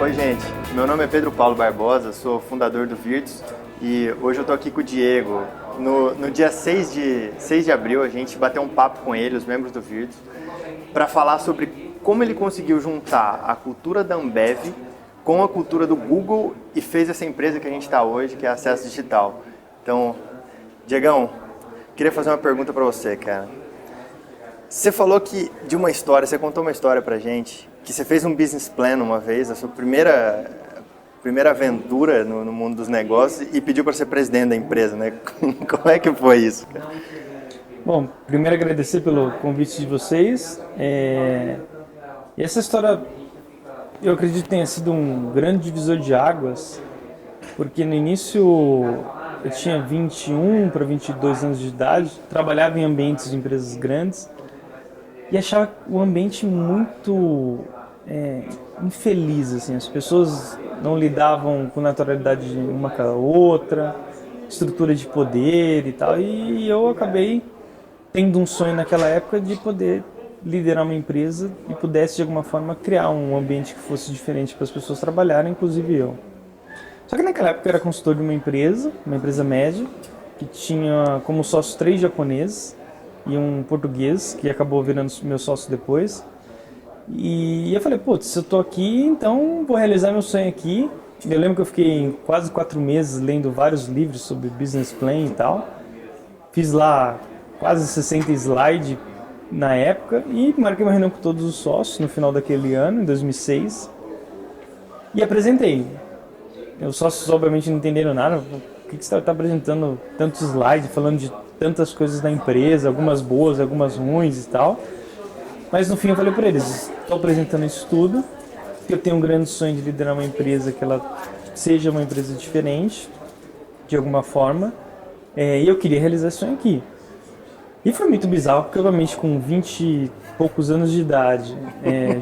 Oi, gente. Meu nome é Pedro Paulo Barbosa, sou fundador do Virtus e hoje eu tô aqui com o Diego. No dia 6 de abril, a gente bateu um papo com ele, os membros do Virtus, para falar sobre como ele conseguiu juntar a cultura da Ambev com a cultura do Google e fez essa empresa que a gente está hoje, que é Acesso Digital. Então, Diegão, queria fazer uma pergunta para você, cara. Você falou que de uma história, você contou uma história pra gente, que você fez um business plan uma vez, a sua primeira aventura no mundo dos negócios e pediu para ser presidente da empresa, né? Como é que foi isso, cara? Bom, primeiro agradecer pelo convite de vocês. E essa história, eu acredito que tenha sido um grande divisor de águas, porque no início eu tinha 21 para 22 anos de idade, trabalhava em ambientes de empresas grandes e achava o ambiente muito infeliz, assim. As pessoas não lidavam com naturalidade uma com a outra, estrutura de poder e tal, e eu acabei tendo um sonho naquela época de poder liderar uma empresa e pudesse de alguma forma criar um ambiente que fosse diferente para as pessoas trabalharem, inclusive eu. Só que naquela época eu era consultor de uma empresa média, que tinha como sócios 3 japoneses e um português, que acabou virando meu sócio depois. E eu falei, putz, se eu tô aqui, então vou realizar meu sonho aqui. Eu lembro que eu fiquei quase 4 meses lendo vários livros sobre business plan e tal. Fiz lá quase 60 slides na época e marquei uma reunião com todos os sócios no final daquele ano, em 2006. E apresentei. Os sócios obviamente não entenderam nada. Por que você está apresentando tantos slides, falando de tantas coisas da empresa, algumas boas, algumas ruins e tal. Mas no fim eu falei para eles, estou apresentando isso tudo, que eu tenho um grande sonho de liderar uma empresa que ela seja uma empresa diferente, de alguma forma, e eu queria realizar esse sonho aqui. E foi muito bizarro, porque obviamente com 20 e poucos anos de idade,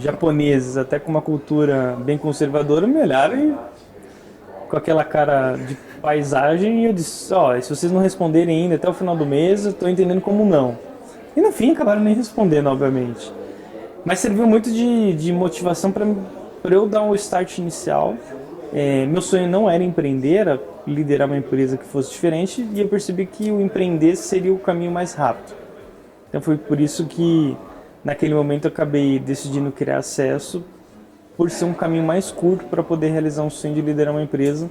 japoneses, até com uma cultura bem conservadora, me olharam e, com aquela cara de paisagem, e eu disse, se vocês não responderem ainda até o final do mês, eu estou entendendo como não. E no fim acabaram nem respondendo, obviamente. Mas serviu muito de motivação para eu dar um start inicial. Meu sonho não era empreender, era liderar uma empresa que fosse diferente, e eu percebi que o empreender seria o caminho mais rápido. Então foi por isso que naquele momento eu acabei decidindo criar Acesso, por ser um caminho mais curto para poder realizar um sonho de liderar uma empresa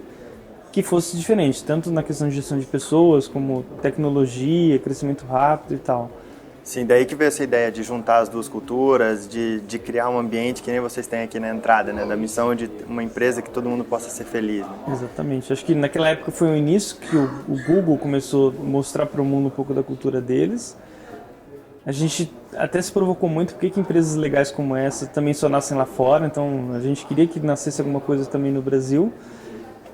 que fosse diferente, tanto na questão de gestão de pessoas, como tecnologia, crescimento rápido e tal. Sim, daí que veio essa ideia de juntar as duas culturas, de criar um ambiente que nem vocês têm aqui na entrada, né? Da missão de uma empresa que todo mundo possa ser feliz. Né? Exatamente. Acho que naquela época foi o início que o Google começou a mostrar para o mundo um pouco da cultura deles. A gente até se provocou muito porque empresas legais como essa também só nascem lá fora, então a gente queria que nascesse alguma coisa também no Brasil.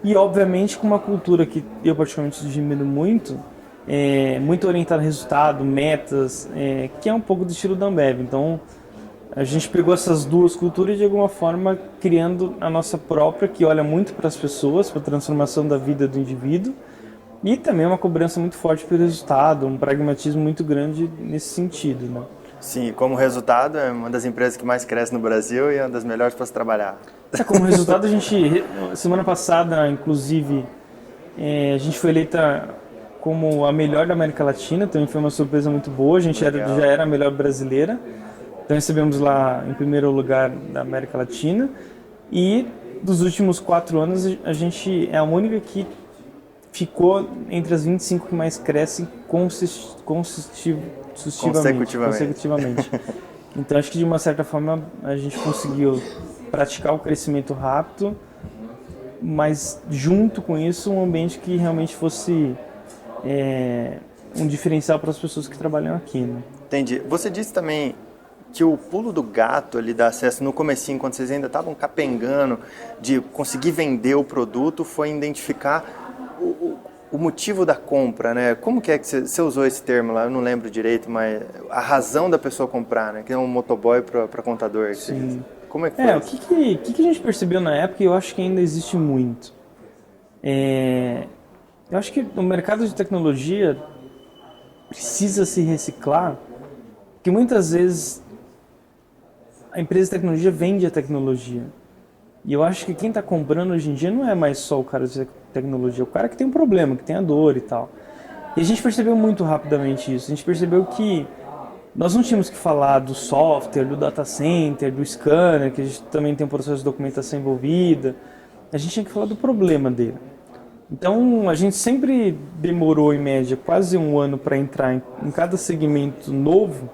E obviamente com uma cultura que eu particularmente admiro muito, muito orientada a resultado, metas, que é um pouco do estilo da Ambev. Então a gente pegou essas duas culturas e de alguma forma criando a nossa própria, que olha muito para as pessoas, para a transformação da vida do indivíduo, e também uma cobrança muito forte pelo resultado, um pragmatismo muito grande nesse sentido, né? Sim, como resultado é uma das empresas que mais cresce no Brasil e é uma das melhores para se trabalhar. Como resultado, a gente, semana passada, inclusive, a gente foi eleita como a melhor da América Latina, então foi uma surpresa muito boa, a gente já era a melhor brasileira, então recebemos lá em primeiro lugar da América Latina, e dos últimos 4 anos a gente é a única que ficou entre as 25 que mais crescem consecutivamente. Então acho que de uma certa forma a gente conseguiu praticar o crescimento rápido, mas junto com isso um ambiente que realmente fosse um diferencial para as pessoas que trabalham aqui, né? Entendi. Você disse também que o pulo do gato ali da Acesso no comecinho, quando vocês ainda estavam capengando de conseguir vender o produto, foi identificar o motivo da compra, né? Como que você usou esse termo lá? Eu não lembro direito, mas a razão da pessoa comprar, né? Que é um motoboy para contador. Sim. Como é que foi? O que a gente percebeu na época, e eu acho que ainda existe muito. Eu acho que o mercado de tecnologia precisa se reciclar, porque muitas vezes a empresa de tecnologia vende a tecnologia. E eu acho que quem está comprando hoje em dia não é mais só o cara de tecnologia, é o cara que tem um problema, que tem a dor e tal. E a gente percebeu muito rapidamente isso. A gente percebeu que nós não tínhamos que falar do software, do data center, do scanner, que a gente também tem um processo de documentação envolvida. A gente tinha que falar do problema dele. Então, a gente sempre demorou, em média, quase um ano para entrar em cada segmento novo,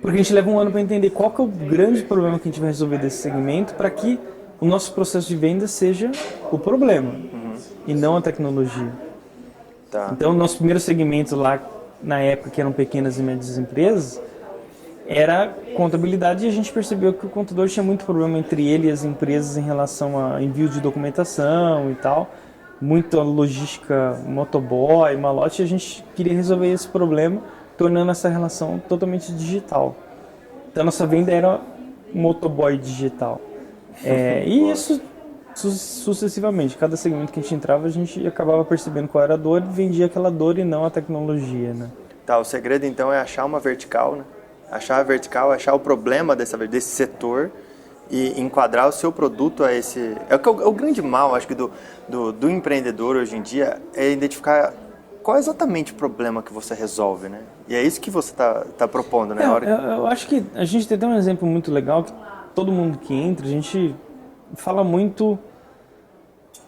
porque a gente leva um ano para entender qual que é o grande problema que a gente vai resolver desse segmento para que o nosso processo de venda seja o problema e não a tecnologia. Tá. Então, o nosso primeiro segmento lá, na época que eram pequenas e médias empresas, era contabilidade, e a gente percebeu que o contador tinha muito problema entre ele e as empresas em relação a envio de documentação e tal, muita logística, motoboy, malote, e a gente queria resolver esse problema tornando essa relação totalmente digital. Então a nossa venda era motoboy digital. E isso sucessivamente, cada segmento que a gente entrava, a gente acabava percebendo qual era a dor e vendia aquela dor e não a tecnologia, né? Tá, o segredo então é achar uma vertical, né? Achar a vertical, achar o problema desse setor e enquadrar o seu produto a esse... É o grande mal, acho que, do empreendedor hoje em dia, é identificar qual é exatamente o problema que você resolve, né? E é isso que você tá propondo, né? Eu acho que a gente tem até um exemplo muito legal, que todo mundo que entra, a gente fala muito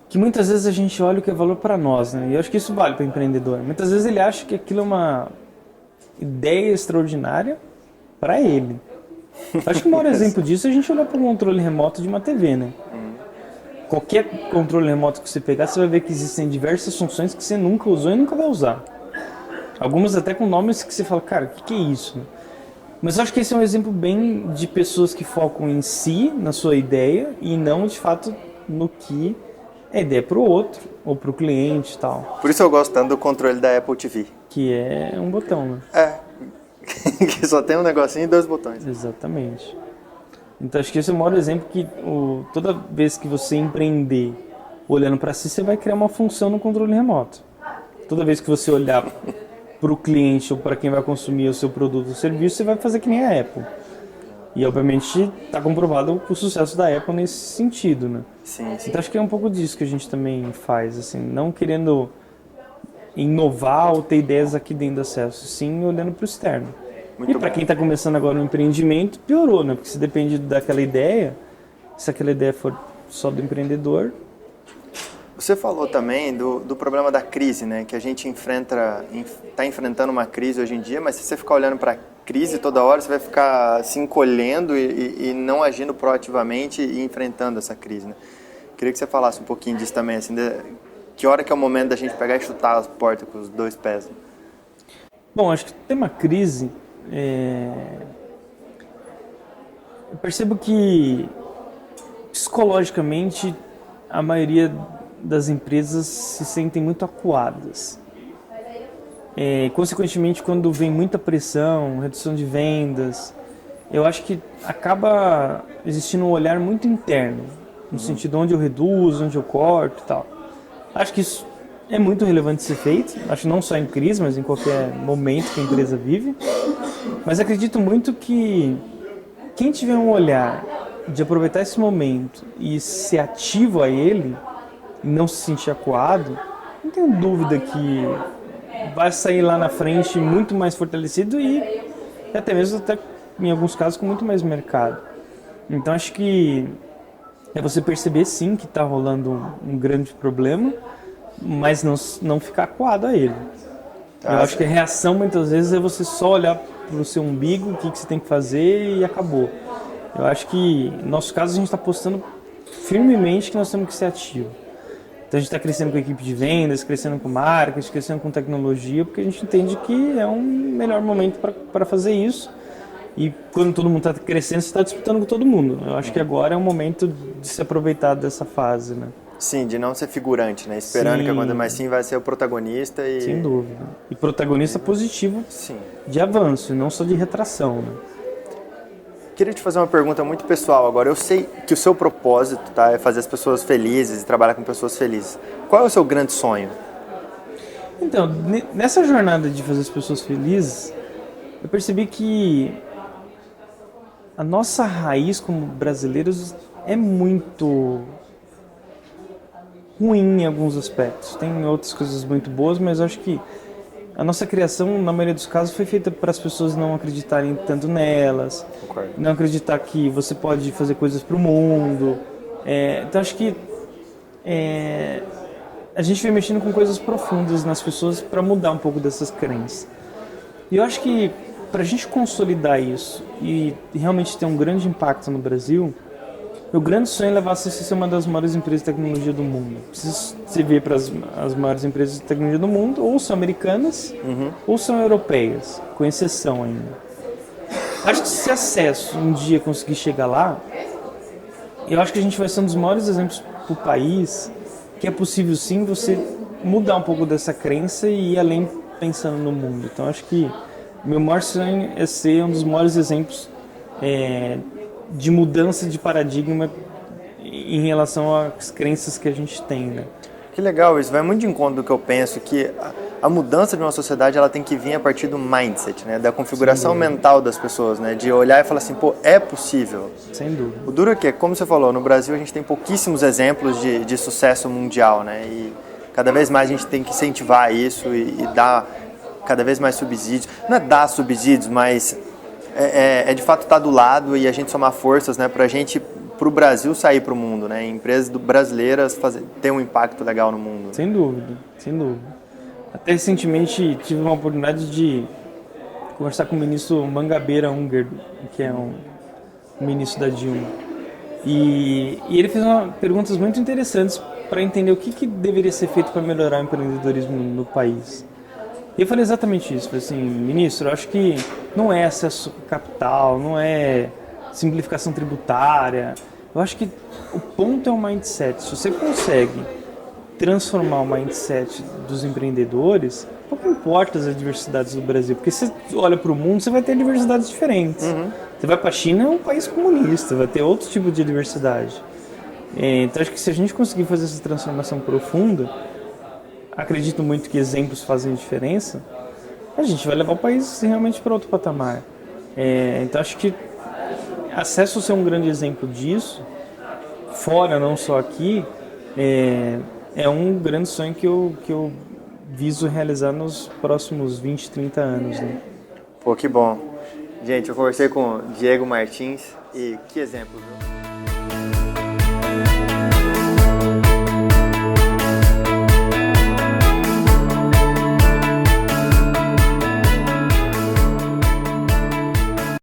que muitas vezes a gente olha o que é valor para nós, né? E eu acho que isso vale para o empreendedor. Muitas vezes ele acha que aquilo é uma ideia extraordinária para ele. Acho que o maior exemplo disso é a gente olhar para o controle remoto de uma TV, né? Qualquer controle remoto que você pegar, você vai ver que existem diversas funções que você nunca usou e nunca vai usar. Algumas até com nomes que você fala, cara, o que é isso? Mas eu acho que esse é um exemplo bem de pessoas que focam em si, na sua ideia, e não de fato no que é ideia para o outro, ou para o cliente e tal. Por isso eu gosto tanto do controle da Apple TV. Que é um botão, né? Que só tem um negocinho e 2 botões. Exatamente. Então acho que esse é o maior exemplo que toda vez que você empreender olhando para si, você vai criar uma função no controle remoto. Toda vez que você olhar para o cliente ou para quem vai consumir o seu produto ou serviço, você vai fazer que nem a Apple. E obviamente está comprovado o sucesso da Apple nesse sentido, né? Sim. Então acho que é um pouco disso que a gente também faz, assim, não querendo inovar ou ter ideias aqui dentro do acesso, sim olhando para o externo. Muito E para bom. quem está começando agora no empreendimento, piorou, né? Porque se depende daquela ideia, se aquela ideia for só do empreendedor... Você falou também do problema da crise, né? Que a gente está enfrentando uma crise hoje em dia, mas se você ficar olhando para a crise toda hora, você vai ficar se encolhendo e não agindo proativamente e enfrentando essa crise, né? Queria que você falasse um pouquinho disso também, assim, que hora que é o momento da gente pegar e chutar as portas com os 2 pés? Né? Bom, acho que tem uma crise... Eu percebo que psicologicamente a maioria das empresas se sentem muito acuadas. Consequentemente, quando vem muita pressão, redução de vendas, eu acho que acaba existindo um olhar muito interno, no sentido onde eu reduzo, onde eu corto e tal. Acho que isso é muito relevante ser feito, acho que não só em crise, mas em qualquer momento que a empresa vive. Mas acredito muito que quem tiver um olhar de aproveitar esse momento e ser ativo a ele, e não se sentir acuado, não tenho dúvida que vai sair lá na frente muito mais fortalecido e até mesmo, em alguns casos, com muito mais mercado. Então acho que é você perceber sim que está rolando um grande problema, mas não ficar acuado a ele. Eu acho que a reação muitas vezes é você só olhar para o seu umbigo, o que você tem que fazer e acabou. Eu acho que, no nosso caso, a gente está apostando firmemente que nós temos que ser ativo. Então a gente está crescendo com a equipe de vendas, crescendo com marketing, crescendo com tecnologia, porque a gente entende que é um melhor momento para fazer isso. E quando todo mundo está crescendo, você está disputando com todo mundo. Eu acho que agora é o momento de se aproveitar dessa fase, né? Sim, de não ser figurante, né? Esperando que aconteça, mas sim vai ser o protagonista e... Sem dúvida. E protagonista positivo Sim. de avanço, não só de retração, né? Queria te fazer uma pergunta muito pessoal agora. Eu sei que o seu propósito, tá, é fazer as pessoas felizes e trabalhar com pessoas felizes. Qual é o seu grande sonho? Então, nessa jornada de fazer as pessoas felizes, eu percebi que a nossa raiz como brasileiros é muito ruim em alguns aspectos. Tem outras coisas muito boas, mas eu acho que a nossa criação, na maioria dos casos, foi feita para as pessoas não acreditarem tanto nelas, Concordo. não acreditar que você pode fazer coisas para o mundo. Então acho que a gente vem mexendo com coisas profundas nas pessoas para mudar um pouco dessas crenças. E eu acho que para a gente consolidar isso e realmente ter um grande impacto no Brasil, meu grande sonho é levar a ser uma das maiores empresas de tecnologia do mundo. Se você ver para as maiores empresas de tecnologia do mundo, ou são americanas, ou são europeias, com exceção ainda. Acho que se acesso um dia conseguir chegar lá, eu acho que a gente vai ser um dos maiores exemplos para o país que é possível sim você mudar um pouco dessa crença e ir além pensando no mundo. Então acho que meu maior sonho é ser um dos maiores exemplos de mudança de paradigma em relação às crenças que a gente tem, né? Que legal, isso vai muito de encontro do que eu penso, que a mudança de uma sociedade ela tem que vir a partir do mindset, né? Da configuração mental das pessoas, né? De olhar e falar assim, pô, é possível. Sem dúvida. O duro é que, como você falou, no Brasil a gente tem pouquíssimos exemplos de sucesso mundial, né? E cada vez mais a gente tem que incentivar isso e dar cada vez mais subsídios. Não é dar subsídios, mas de fato estar do lado e a gente somar forças, né? Para o Brasil sair para o mundo, né? Empresas brasileiras ter um impacto legal no mundo. Sem dúvida, sem dúvida. Até recentemente tive uma oportunidade de conversar com o ministro Mangabeira Unger, que é um ministro da Dilma. E ele fez perguntas muito interessantes para entender o que deveria ser feito para melhorar o empreendedorismo no país. E eu falei exatamente isso. Falei assim, ministro, eu acho que não é acesso a capital, não é simplificação tributária. Eu acho que o ponto é o mindset. Se você consegue transformar o mindset dos empreendedores, pouco importa as adversidades do Brasil, porque você olha para o mundo, você vai ter diversidades diferentes. Você vai para a China, é um país comunista, vai ter outro tipo de diversidade. Então acho que se a gente conseguir fazer essa transformação profunda, acredito muito que exemplos fazem diferença, a gente vai levar o país realmente para outro patamar. Então acho que acesso a ser um grande exemplo disso, fora, não só aqui, é um grande sonho que eu viso realizar nos próximos 20, 30 anos. Né? Pô, que bom. Gente, eu conversei com o Diego Martins e que exemplo, viu?